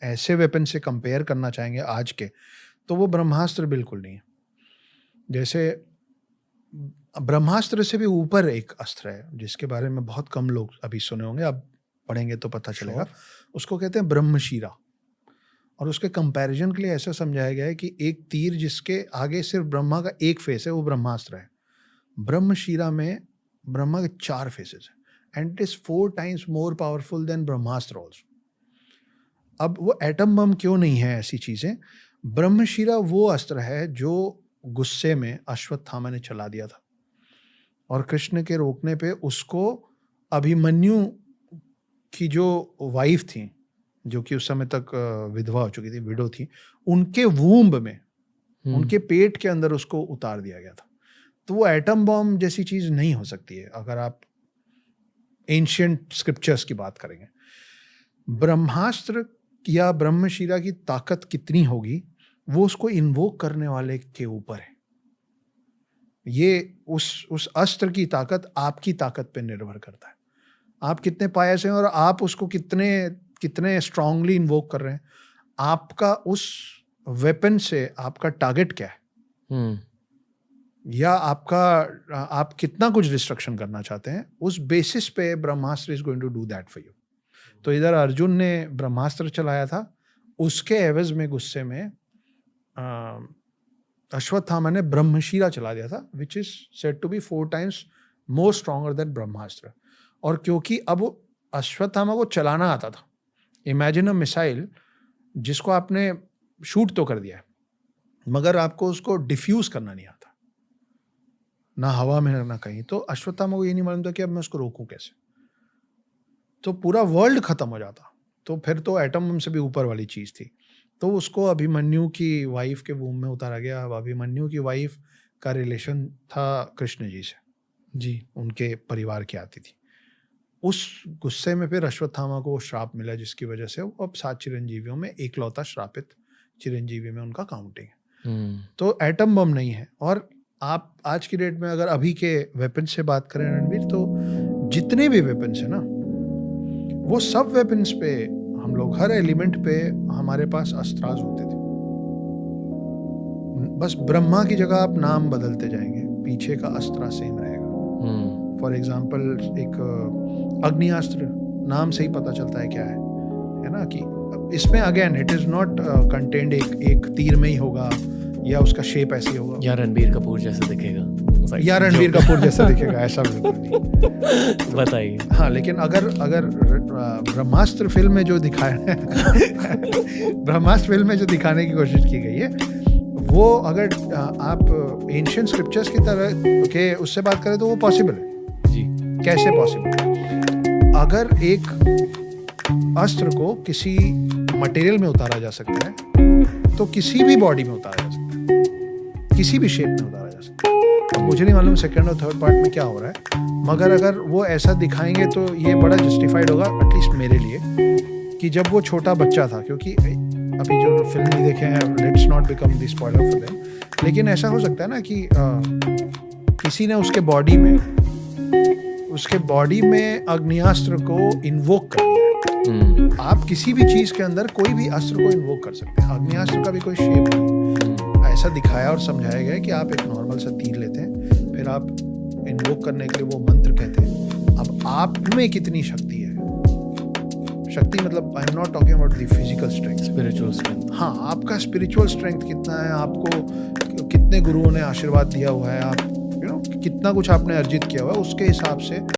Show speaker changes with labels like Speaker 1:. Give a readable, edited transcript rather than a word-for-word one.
Speaker 1: ऐसे वेपन से कंपेयर करना चाहेंगे आज के, तो वो ब्रह्मास्त्र बिल्कुल नहीं है। जैसे ब्रह्मास्त्र से भी ऊपर एक अस्त्र है, जिसके बारे में बहुत कम लोग अभी सुने होंगे, आप पढ़ेंगे तो पता चलेगा।
Speaker 2: श्योर।
Speaker 1: उसको कहते हैं ब्रह्मशीरा। और उसके कंपैरिजन के लिए ऐसा समझाया गया है कि एक तीर जिसके आगे सिर्फ ब्रह्मा का एक फेस है, वो ब्रह्मास्त्र है। ब्रह्मशीरा में ब्रह्मा के 4 फेसेस हैं, and it is 4 times more powerful than Brahmastra also. अब वो एटम बम क्यों नहीं है, ऐसी चीजें। ब्रह्मशीरा वो अस्त्र है जो गुस्से में अश्वत्थामा ने चला दिया था, और कृष्ण के रोकने पे उसको अभिमन्यु की जो वाइफ थी, जो कि उस समय तक विधवा हो चुकी थी, विडो थी, उनके वूम्ब में, उनके पेट के अंदर उसको उतार दिया गया था। तो वो एटम बॉम्ब जैसी चीज नहीं हो सकती है अगर आप एंशिएंट स्क्रिप्चर्स की बात करेंगे। ब्रह्मास्त्र या ब्रह्मशीरा की ताकत कितनी होगी, वो उसको इन्वोक करने वाले के ऊपर है। ये उस अस्त्र की ताकत आपकी ताकत पे निर्भर करता है। आप कितने पायस हैं और आप उसको कितने स्ट्रांगली इन्वोक कर रहे हैं। आपका उस वेपन से आपका टारगेट क्या है, या आप कितना कुछ डिस्ट्रक्शन करना चाहते हैं, उस बेसिस पे Brahmastra is going to do that for you. तो इधर अर्जुन ने ब्रह्मास्त्र चलाया था, उसके एवज में गुस्से में अश्वत्थामा ने ब्रह्मशीरा चला दिया था, which is said to be 4 times more stronger than Brahmastra. और क्योंकि अब अश्वत्थामा को चलाना आता था, इमेजिन अ मिसाइल जिसको आपने शूट तो कर दिया है, मगर आपको उसको डिफ्यूज करना नहीं आता, ना हवा में ना कहीं। तो अश्वत्थामा को ये नहीं मालूम था कि अब मैं उसको रोकूं कैसे, तो पूरा वर्ल्ड खत्म हो जाता। तो फिर तो एटम बम से भी ऊपर वाली चीज थी। तो उसको अभिमन्यु की वाइफ के वूम में उतारा गया। अब अभिमन्यु की वाइफ का रिलेशन था कृष्ण जी से,
Speaker 2: जी,
Speaker 1: उनके परिवार की आती थी। उस गुस्से में फिर अश्वत्थामा को श्राप मिला, जिसकी वजह से वो अब 7 चिरंजीवियों में एकलौता श्रापित चिरंजीवी में उनका काउंटिंग है। तो एटम बम नहीं है। और आप आज की डेट में अगर अभी के वेपन से बात करें रणवीर, तो जितने भी वेपन्स है ना, वो सब वेपन्स पे हम लोग हर एलिमेंट पे हमारे पास अस्त्राज होते थे। बस ब्रह्मा की जगह आप नाम बदलते जाएंगे, पीछे का अस्त्र सेम रहेगा। फॉर एग्जाम्पल एक अग्नियास्त्र, नाम से ही पता चलता है क्या है ना, कि इसमें again it is not contained एक तीर में ही होगा, या उसका शेप ऐसे होगा,
Speaker 2: या रणबीर कपूर जैसा दिखेगा,
Speaker 1: या रणबीर कपूर जैसा दिखेगा, ऐसा बिल्कुल नहीं।
Speaker 2: बताइए।
Speaker 1: हाँ, लेकिन अगर ब्रह्मास्त्र फिल्म में जो दिखाया है ब्रह्मास्त्र फिल्म में जो दिखाने की कोशिश की गई है, वो अगर आप एंशिएंट स्क्रिप्चर्स की तरह के उससे बात करें तो वो पॉसिबल है
Speaker 2: जी।
Speaker 1: कैसे पॉसिबल है? अगर एक अस्त्र को किसी मटेरियल में उतारा जा सकता है, तो किसी भी बॉडी में उतारा जा सकता है, किसी भी शेप में उतारा जा सकता है। अब मुझे नहीं मालूम सेकंड और थर्ड पार्ट में क्या हो रहा है, मगर अगर वो ऐसा दिखाएंगे तो ये बड़ा जस्टिफाइड होगा, एटलीस्ट मेरे लिए, कि जब वो छोटा बच्चा था, क्योंकि अभी जो फिल्म नहीं देखे हैं, let's not become the spoiler for them, लेकिन ऐसा हो सकता है ना कि किसी ने उसके बॉडी में अग्नियास्त्र को इन्वोक कर दिया है। आप किसी भी चीज के अंदर कोई भी अस्त्र को इन्वोक कर सकते हैं, अग्नियास्त्र का भी कोई शेप नहीं। ऐसा दिखाया और समझाया गया है कि आप एक नॉर्मल सा तीर लेते हैं, फिर आप इन्वोक करने के लिए वो मंत्र कहते हैं। अब आप में कितनी शक्ति है, शक्ति मतलब I am not talking about the physical strength,
Speaker 2: spiritual strength.
Speaker 1: हाँ, आपका स्पिरिचुअल स्ट्रेंथ कितना है, आपको कितने गुरुओं ने आशीर्वाद दिया हुआ है, आप कितना कुछ आपने अर्जित किया हुआ है, उसके हिसाब से